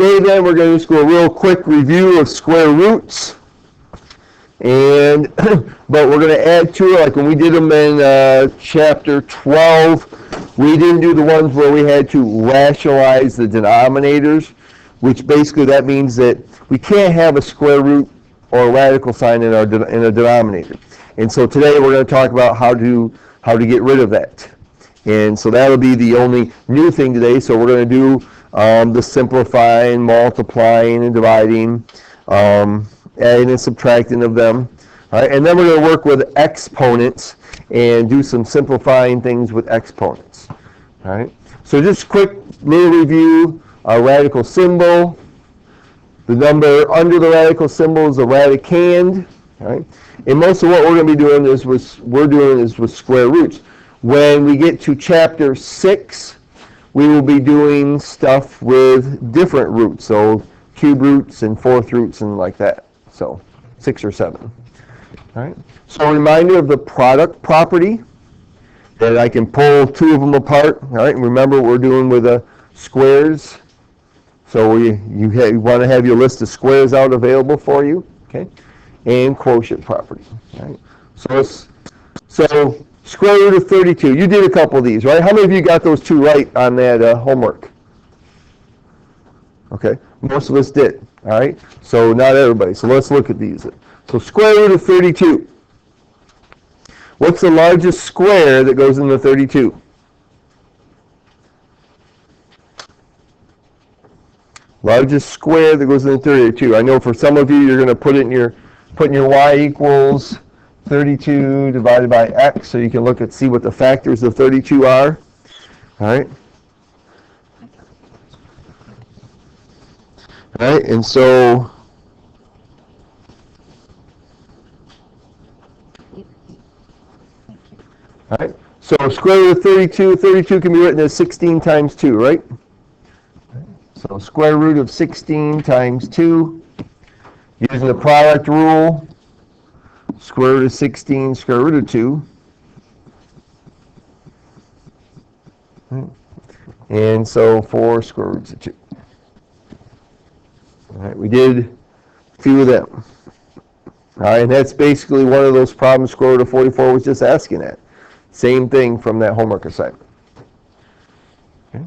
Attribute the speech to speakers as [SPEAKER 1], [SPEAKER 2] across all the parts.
[SPEAKER 1] Today then we're going to just go a real quick review of square roots. And but we're going to add to it, like when we did them in chapter 12, we didn't do the ones where we had to rationalize the denominators, which basically that means that we can't have a square root or a radical sign in a denominator. And so today we're going to talk about how to get rid of that. And so that'll be the only new thing today. So we're going to do the simplifying, multiplying, and dividing, adding and subtracting of them. All right, and then we're going to work with exponents and do some simplifying things with exponents. All right, so just quick little review. A radical symbol. The number under the radical symbol is a radicand. All right, and most of what we're going to be doing is with square roots. When we get to chapter 6, we will be doing stuff with different roots, so cube roots and fourth roots and like that. So 6 or 7. All right. So a reminder of the product property, that I can pull 2 of them apart. All right. And remember what we're doing with the squares. So you want to have your list of squares out available for you. Okay. And quotient property. All right. So square root of 32. You did a couple of these, right? How many of you got those 2 right on that homework? Okay. Most of us did. All right. So not everybody. So let's look at these. So square root of 32. What's the largest square that goes into 32? Largest square that goes into 32. I know for some of you, you're going to put in putting your y equals 32 divided by x, so you can see what the factors of 32 are. All right. All right, and so all right, so square root of 32, 32 can be written as 16 times 2, right? So square root of 16 times 2, using the product rule, square root of 16, square root of 2. And so 4 square roots of 2. All right, we did a few of them. All right, and that's basically one of those problems square root of 44 was just asking that. Same thing from that homework assignment. Okay.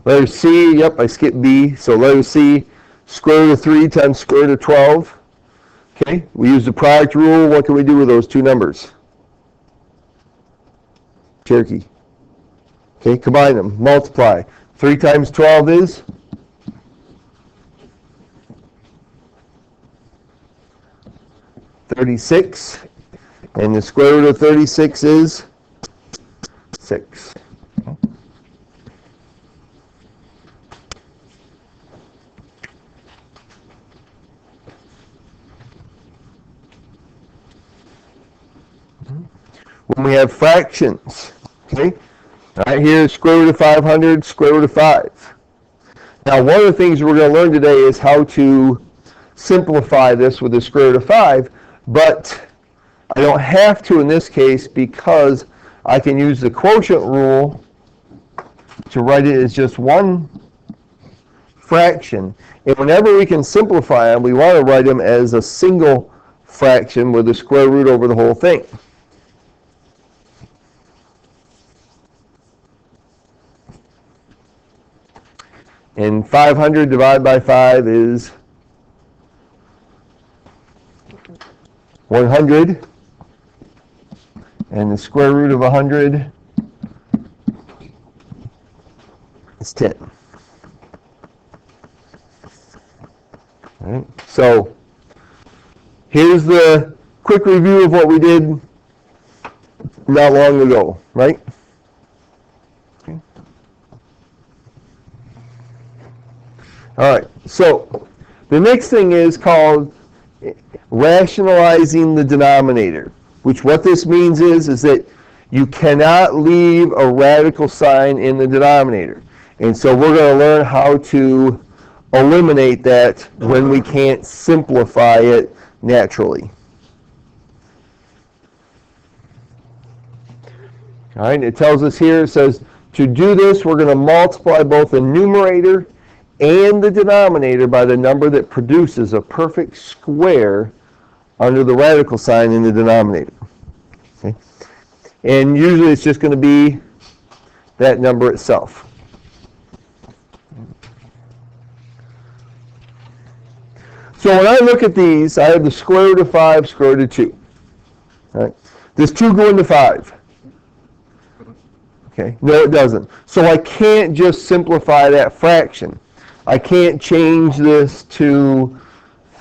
[SPEAKER 1] Letter C, yep, I skipped B. So letter C, square root of 3 times square root of 12. Okay, we use the product rule. What can we do with those 2 numbers? Cherokee. Okay, combine them, multiply. 3 times 12 is? 36, and the square root of 36 is 6. When we have fractions, okay, right here, square root of 500, square root of 5. Now, one of the things we're going to learn today is how to simplify this with the square root of 5, but I don't have to in this case because I can use the quotient rule to write it as just one fraction. And whenever we can simplify them, we want to write them as a single fraction with the square root over the whole thing. And 500 divided by 5 is 100. And the square root of 100 is 10. All right. So here's the quick review of what we did not long ago, right? Okay. All right, so the next thing is called rationalizing the denominator, which what this means is that you cannot leave a radical sign in the denominator. And so we're going to learn how to eliminate that when we can't simplify it naturally. All right, it tells us here, it says, to do this, we're going to multiply both the numerator and the denominator by the number that produces a perfect square under the radical sign in the denominator. Okay? And usually it's just going to be that number itself. So when I look at these, I have the square root of 5, square root of 2. All right? Does 2 go into 5? Okay, no it doesn't. So I can't just simplify that fraction. I can't change this to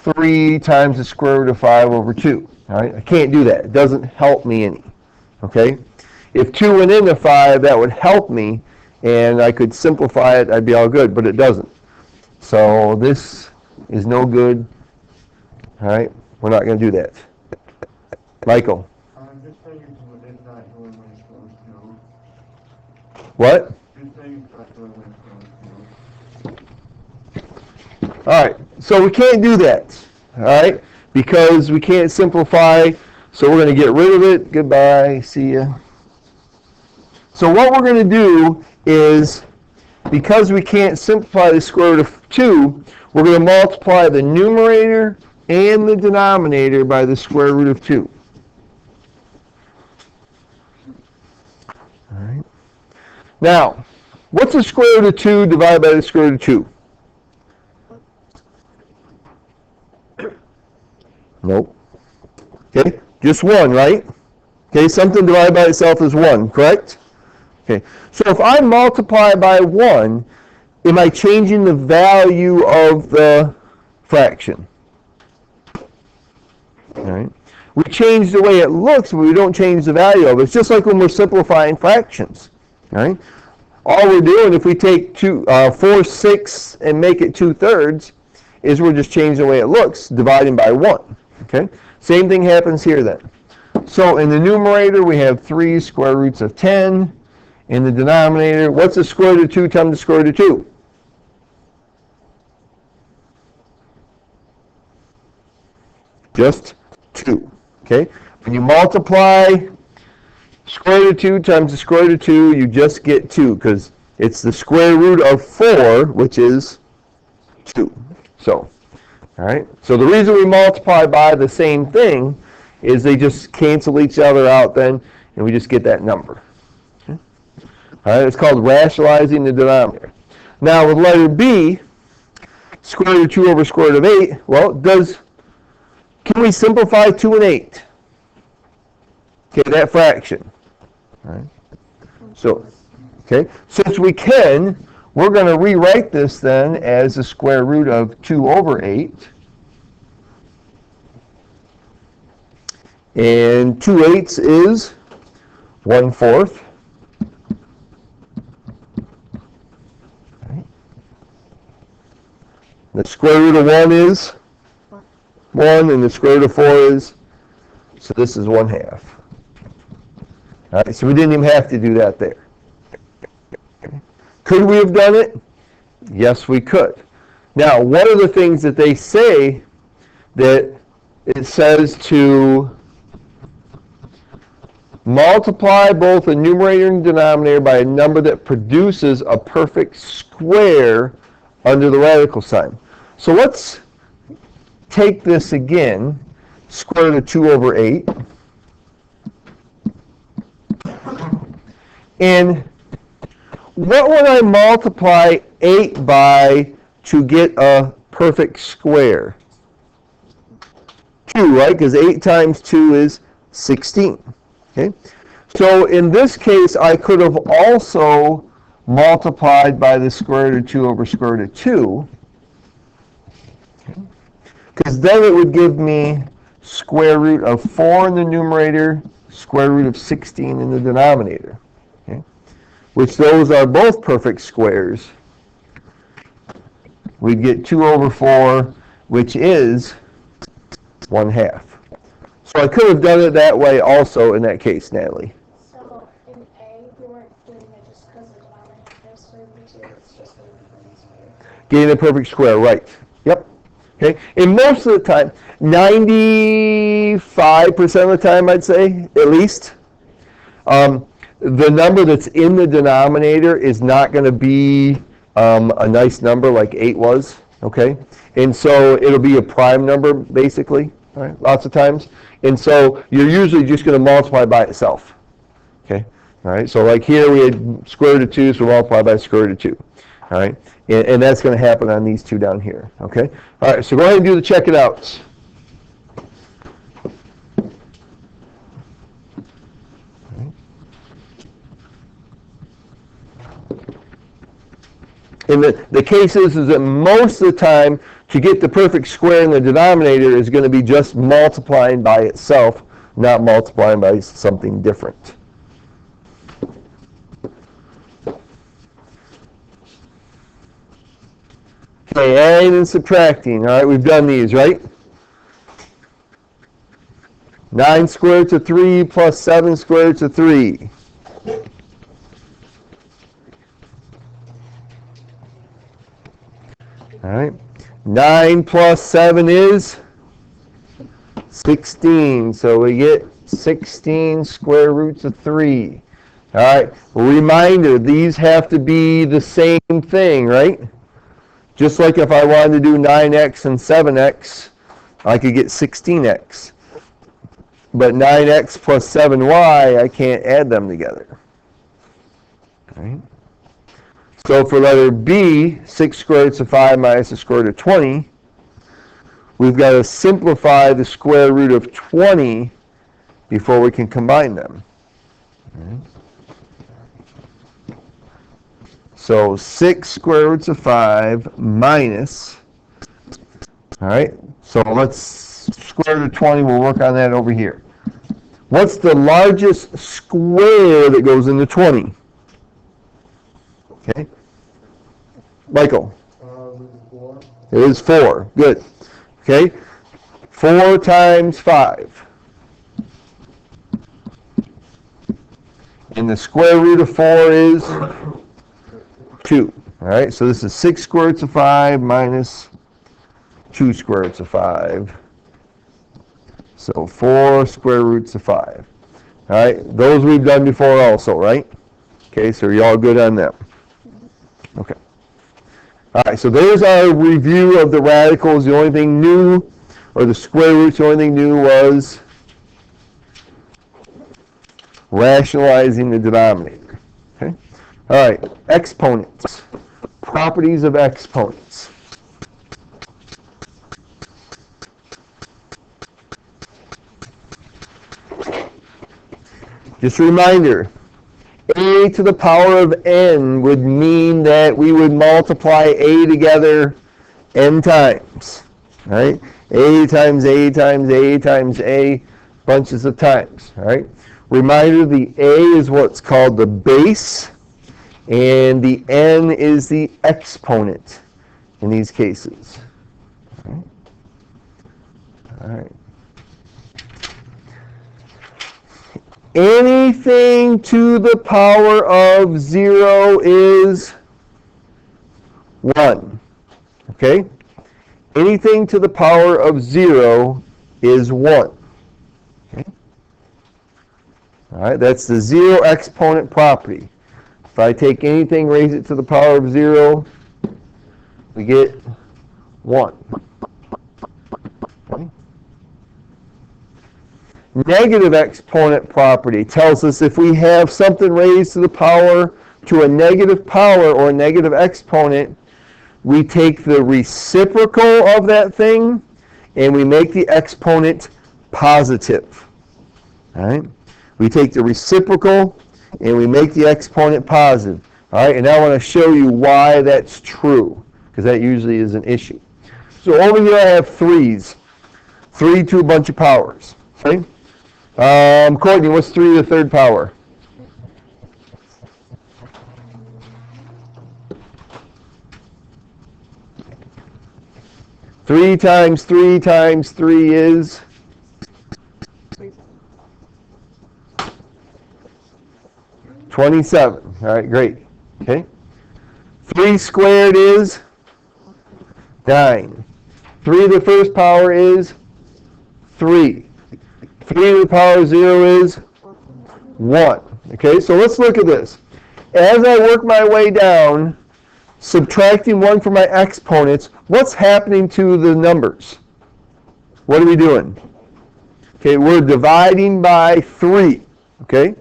[SPEAKER 1] 3 times the square root of 5 over 2. All right, I can't do that. It doesn't help me any. Okay, if 2 went into 5, that would help me, and I could simplify it, I'd be all good, but it doesn't. So this is no good. All right, we're not going to do that. Michael. What? All right, so we can't do that, all right, because we can't simplify, so we're going to get rid of it. Goodbye, see ya. So what we're going to do is, because we can't simplify the square root of 2, we're going to multiply the numerator and the denominator by the square root of 2. All right. Now, what's the square root of 2 divided by the square root of 2? Nope. Okay, just 1, right? Okay, something divided by itself is 1, correct? Okay, so if I multiply by 1, am I changing the value of the fraction? All right. We change the way it looks, but we don't change the value of it. It's just like when we're simplifying fractions. All right. All we're doing, if we take 4/6 and make it 2/3, is we're just changing the way it looks, dividing by 1. Okay. Same thing happens here then. So in the numerator, we have 3 square roots of 10. In the denominator, what's the square root of 2 times the square root of 2? Just 2. Okay? When you multiply square root of 2 times the square root of 2, you just get 2, because it's the square root of 4, which is 2. So, all right? So the reason we multiply by the same thing is they just cancel each other out then, and we just get that number. Okay? All right? It's called rationalizing the denominator. Now with letter B, square root of 2 over square root of 8, well, can we simplify 2 and 8? Okay, that fraction. All right. So, okay, since we can, we're going to rewrite this then as the square root of 2 over 8. And 2/8 is 1/4. Right. The square root of 1 is 1, and the square root of 4 is, so this is 1/2. All right, so we didn't even have to do that there. Could we have done it? Yes, we could. Now, one of the things that they say, that it says to multiply both the numerator and denominator by a number that produces a perfect square under the radical sign. So let's take this again, square root of 2 over 8. And what would I multiply 8 by to get a perfect square? 2, right? Because 8 times 2 is 16. Okay? So in this case, I could have also multiplied by the square root of 2 over square root of 2. Because then it would give me square root of 4 in the numerator, square root of 16 in the denominator. Okay? Which those are both perfect squares. We'd get 2 over 4, which is 1/2. So I could have done it that way also in that case, Natalie.
[SPEAKER 2] So in A, we weren't doing it just because the denominator is 3 over 2, it's just getting the perfect square.
[SPEAKER 1] Getting a perfect square, right. Yep. Okay. And most of the time, 95% of the time, I'd say, at least, the number that's in the denominator is not going to be a nice number like 8 was, okay? And so it'll be a prime number, basically, all right, lots of times. And so you're usually just going to multiply by itself, okay? All right, so like here we had square root of 2, so we multiply by square root of 2, all right? And that's going to happen on these two down here, okay? All right, so go ahead and do the check it outs. And the case is that most of the time, to get the perfect square in the denominator is going to be just multiplying by itself, not multiplying by something different. Okay, adding and subtracting. All right, we've done these, right? 9 squared root of 3 plus 7 squared root of 3. All right. 9 plus 7 is 16. So we get 16 square roots of 3. All right. Reminder, these have to be the same thing, right? Just like if I wanted to do 9x and 7x, I could get 16x. But 9x plus 7y, I can't add them together. All right. So for letter B, 6 square roots of 5 minus the square root of 20, we've got to simplify the square root of 20 before we can combine them. Right. So 6 square roots of 5 minus, all right, so let's square root of 20, we'll work on that over here. What's the largest square that goes into 20? Okay. Michael? It is 4. Good. Okay. 4 times 5. And the square root of 4 is 2. All right. So this is 6 square roots of 5 minus 2 square roots of 5. So 4 square roots of 5. All right. Those we've done before also, right? Okay. So you're all good on them. Okay. All right, so there's our review of the radicals. The only thing new, or the square roots, the only thing new was rationalizing the denominator. Okay. All right, exponents. Properties of exponents. Just a reminder. A to the power of n would mean that we would multiply a together n times, right? A times A times A times A, bunches of times, right? Reminder, the A is what's called the base, and the n is the exponent in these cases. All right. Anything to the power of 0 is 1. Okay? Anything to the power of 0 is 1. Okay? All right, that's the 0 exponent property. If I take anything, raise it to the power of 0, we get 1. Okay? Negative exponent property tells us if we have something raised to the power to a negative power or a negative exponent, we take the reciprocal of that thing and we make the exponent positive. All right? We take the reciprocal and we make the exponent positive. All right? And now I want to show you why that's true, because that usually is an issue. So over here I have 3's. 3 to a bunch of powers. Okay? Courtney, what's 3 to the third power? Three times 3 times 3 is 27. All right, great. Okay. 3 squared is 9. 3 to the first power is 3. 3 to the power of 0 is 1. Okay, so let's look at this. As I work my way down, subtracting 1 from my exponents, what's happening to the numbers? What are we doing? Okay, we're dividing by 3. Okay,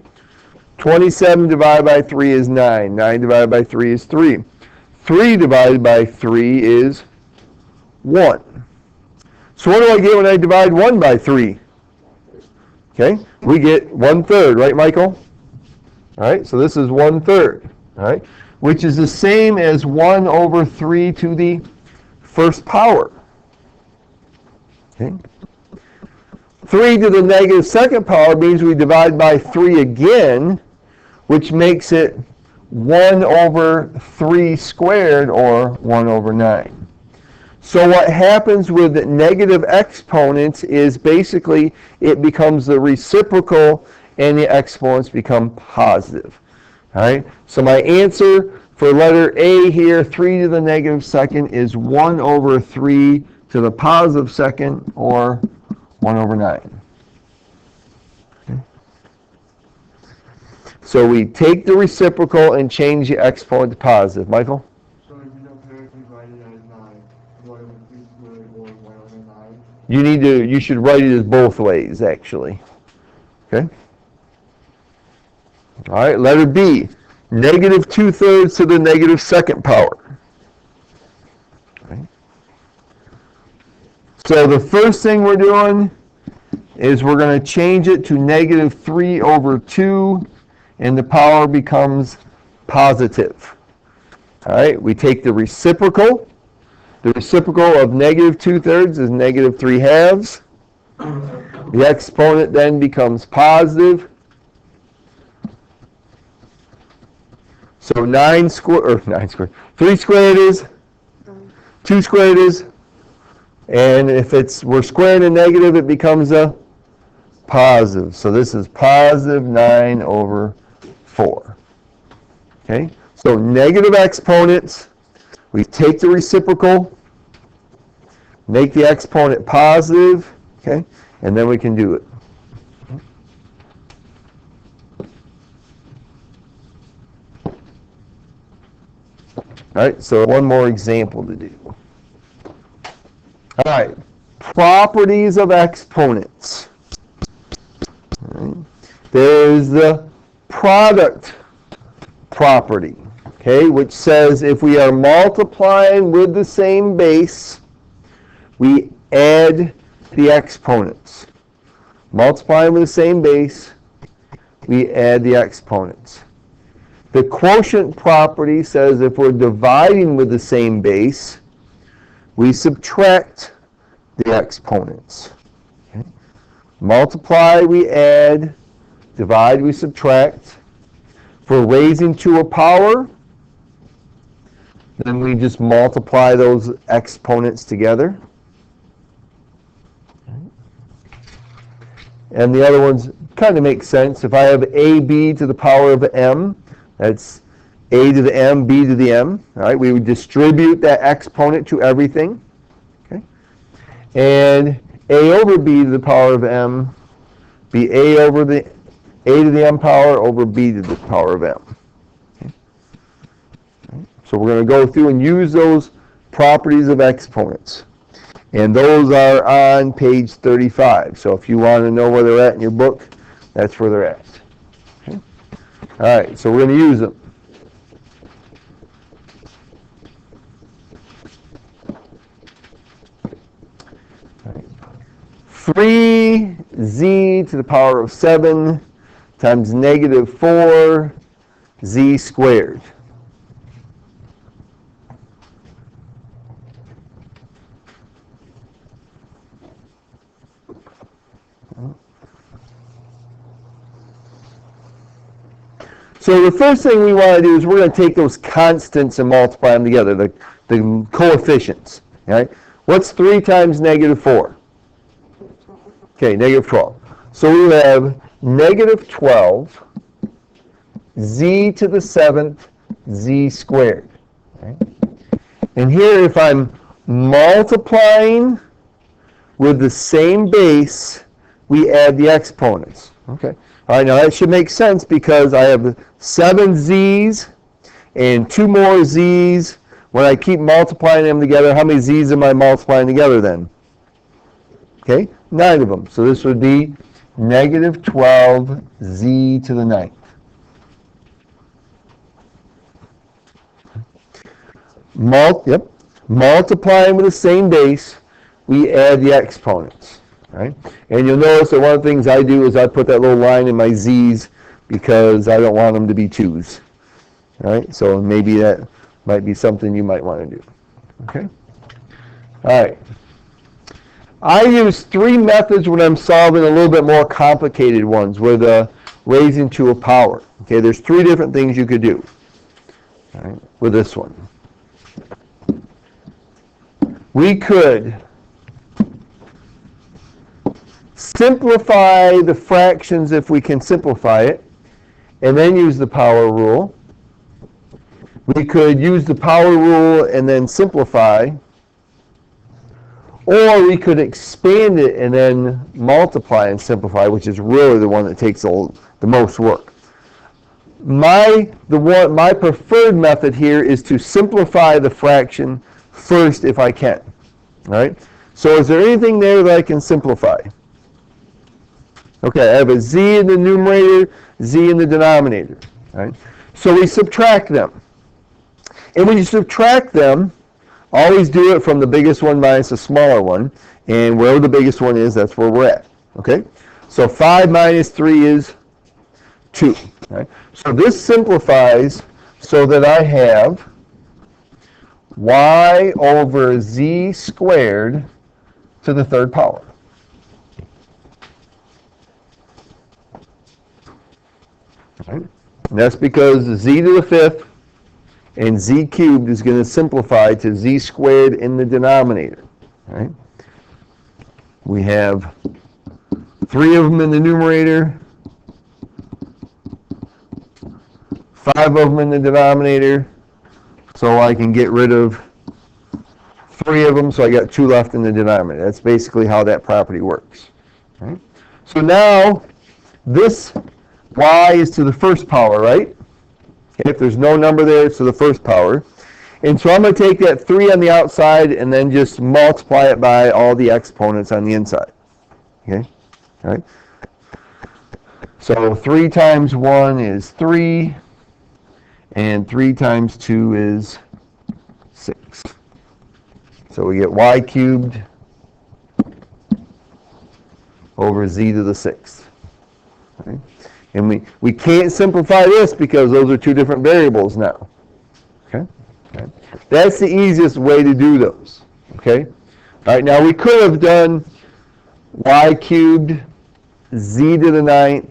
[SPEAKER 1] 27 divided by 3 is 9. 9 divided by 3 is 3. 3 divided by 3 is 1. So what do I get when I divide 1 by 3? Okay, we get 1/3, right, Michael? All right, so this is 1/3, all right, which is the same as 1 over 3 to the first power. Okay. 3 to the negative second power means we divide by 3 again, which makes it 1 over 3 squared, or 1 over 9. So what happens with negative exponents is basically it becomes the reciprocal and the exponents become positive. All right? So my answer for letter A here, 3 to the negative second, is 1 over 3 to the positive second, or 1 over 9. Okay. So we take the reciprocal and change the exponent to positive. Michael?
[SPEAKER 3] So if you don't correctly write it as 9, 1 over 3 squared, or 1 over 9?
[SPEAKER 1] You should write it as both ways, actually. Okay? All right, letter B, negative 2/3 to the negative second power. Okay. So the first thing we're doing is we're going to change it to negative 3 over 2, and the power becomes positive. All right, we take the reciprocal. The reciprocal of negative 2/3 is negative 3/2. The exponent then becomes positive. So 3 squared is, 2 squared is, and if we're squaring a negative, it becomes a positive. So this is positive 9 over 4. Okay, so negative exponents, we take the reciprocal, make the exponent positive, okay, and then we can do it. All right, so one more example to do. All right, properties of exponents. All right. There's the product property, okay, which says if we are multiplying with the same base, we add the exponents. Multiplying with the same base, we add the exponents. The quotient property says if we're dividing with the same base, we subtract the exponents. Okay. Multiply, we add. Divide, we subtract. For raising to a power, then we just multiply those exponents together. And the other ones kind of make sense. If I have AB to the power of m, that's a to the m, b to the m. All right, we would distribute that exponent to everything. Okay, and a over b to the power of m, be a over the a to the m power over b to the power of m. Okay. Right. So we're going to go through and use those properties of exponents. And those are on page 35. So if you want to know where they're at in your book, that's where they're at. Okay. All right, so we're going to use them. All right. 3z to the power of 7 times negative 4z squared. So the first thing we want to do is we're going to take those constants and multiply them together, the coefficients. Right? What's 3 times negative 4? Okay, negative 12. So we have negative 12 z to the 7th z squared. Right? And here if I'm multiplying with the same base, we add the exponents. Okay. All right, now that should make sense because I have 7 z's and 2 more z's. When I keep multiplying them together, how many z's am I multiplying together then? Okay, 9 of them. So this would be negative 12 z to the 9th. Multiplying with the same base, we add the exponents. Right? And you'll notice that one of the things I do is I put that little line in my z's because I don't want them to be 2's. Right? So maybe that might be something you might want to do. Okay? All right. I use 3 methods when I'm solving a little bit more complicated ones with raising to a power. Okay, there's 3 different things you could do, all right, with this one. We could simplify the fractions if we can simplify it, and then use the power rule. We could use the power rule and then simplify, or we could expand it and then multiply and simplify, which is really the one that takes the most work. My preferred method here is to simplify the fraction first if I can. All right? So is there anything there that I can simplify? Okay, I have a z in the numerator, z in the denominator. All right? So we subtract them. And when you subtract them, always do it from the biggest one minus the smaller one. And wherever the biggest one is, that's where we're at. Okay? So 5 minus 3 is 2. Right? So this simplifies so that I have y over z squared to the 3rd power. Right? And that's because z to the 5th and z cubed is going to simplify to z squared in the denominator. Right? We have 3 of them in the numerator, 5 of them in the denominator, so I can get rid of 3 of them, so I got 2 left in the denominator. That's basically how that property works. Right? So now, this y is to the 1st power, right? Okay, if there's no number there, it's to the 1st power. And so I'm going to take that 3 on the outside and then just multiply it by all the exponents on the inside. Okay? All right? So 3 times 1 is 3, and 3 times 2 is 6. So we get y cubed over z to the 6th. Right? And we can't simplify this because those are 2 different variables now. Okay? Okay? That's the easiest way to do those. Okay? All right, now we could have done y cubed z to the 9th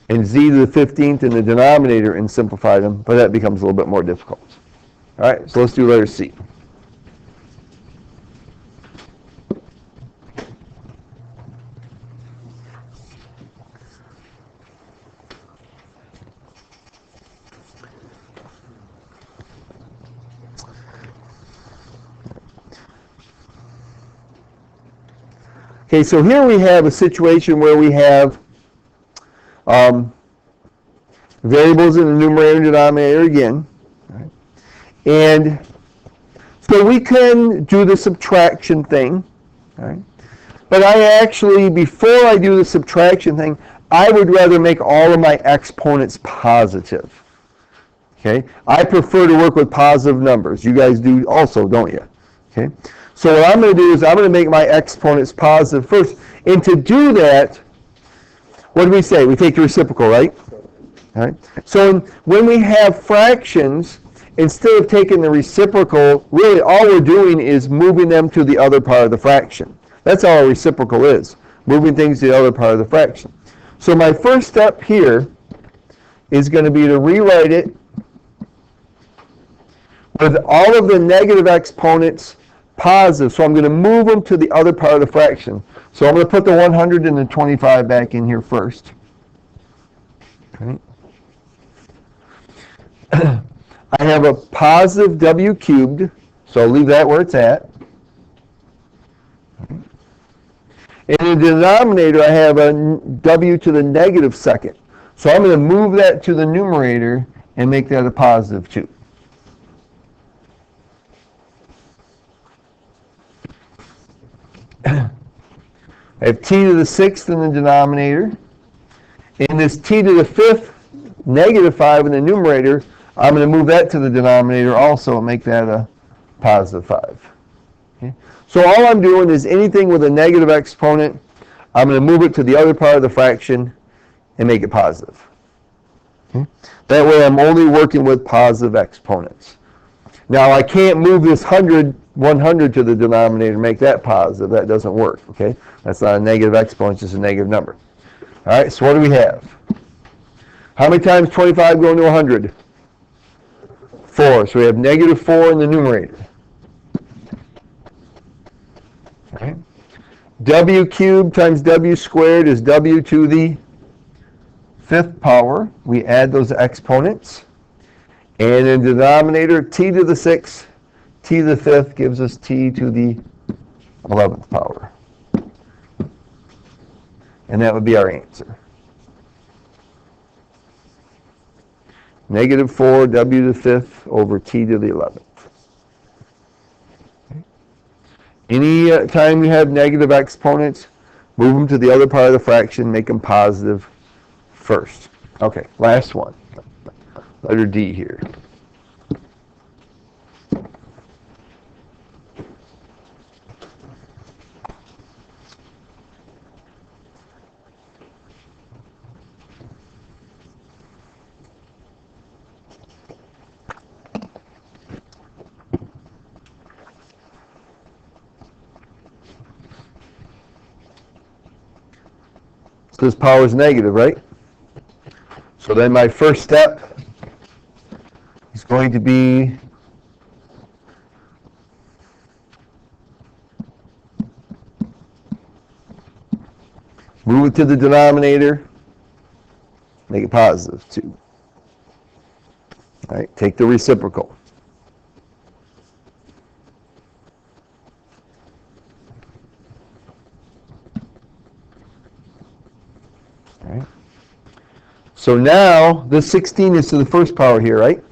[SPEAKER 1] and z to the 15th in the denominator and simplify them, but that becomes a little bit more difficult. All right, so let's do letter C. Okay, so here we have a situation where we have variables in the numerator and denominator again. Right? And so we can do the subtraction thing. Right? But I actually, before I do the subtraction thing, I would rather make all of my exponents positive. Okay? I prefer to work with positive numbers. You guys do also, don't you? Okay? So what I'm going to do is I'm going to make my exponents positive first. And to do that, what do we say? We take the reciprocal, right? All right. So when we have fractions, instead of taking the reciprocal, really all we're doing is moving them to the other part of the fraction. That's all a reciprocal is, moving things to the other part of the fraction. So my first step here is going to be to rewrite it with all of the negative exponents positive. So I'm going to move them to the other part of the fraction. So I'm going to put the 100 and the 25 back in here first. Okay. I have a positive w cubed, so I'll leave that where it's at. In the denominator, I have a w to the negative second. So I'm going to move that to the numerator and make that a positive 2. I have t to the 6th in the denominator. In this t to the 5th, negative 5 in the numerator, I'm going to move that to the denominator also and make that a positive 5. Okay? So all I'm doing is anything with a negative exponent, I'm going to move it to the other part of the fraction and make it positive. Okay? That way I'm only working with positive exponents. Now I can't move this 100 to the denominator and make that positive. That doesn't work. Okay? That's not a negative exponent, it's just a negative number. All right, so what do we have? How many times 25 go into 100? 4. So we have negative 4 in the numerator. Okay. W cubed times w squared is w to the 5th power. We add those exponents. And in the denominator, t to the 6th, t to the 5th gives us t to the 11th power. And that would be our answer. Negative 4 w to the 5th over t to the 11th. Okay. Any time you have negative exponents, move them to the other part of the fraction, make them positive first. Okay, last one. Letter D here. This power is negative, right? So then my first step is going to be move it to the denominator, make it positive 2. All right, take the reciprocal. All right. So now, this 16 is to the first power here, right?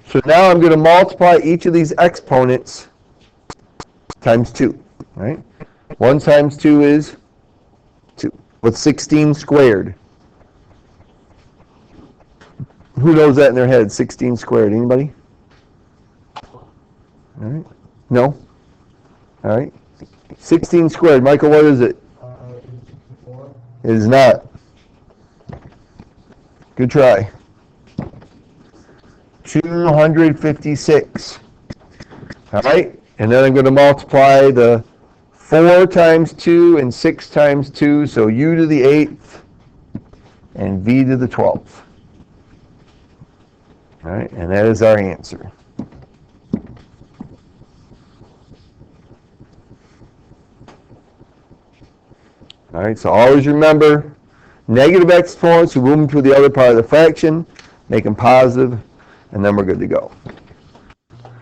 [SPEAKER 1] So now I'm going to multiply each of these exponents times 2, right? 1 times 2 is 2. What's 16 squared? Who knows that in their head? 16 squared. Anybody? All right. No? All right. 16 squared. Michael, what is it?
[SPEAKER 3] 64.
[SPEAKER 1] It is not. Good try. 256. All right. And then I'm going to multiply the 4 times 2 and 6 times 2, so u to the 8th and v to the 12th. All right, and that is our answer. All right, so always remember, negative exponents, you move them to the other part of the fraction, make them positive, and then we're good to go.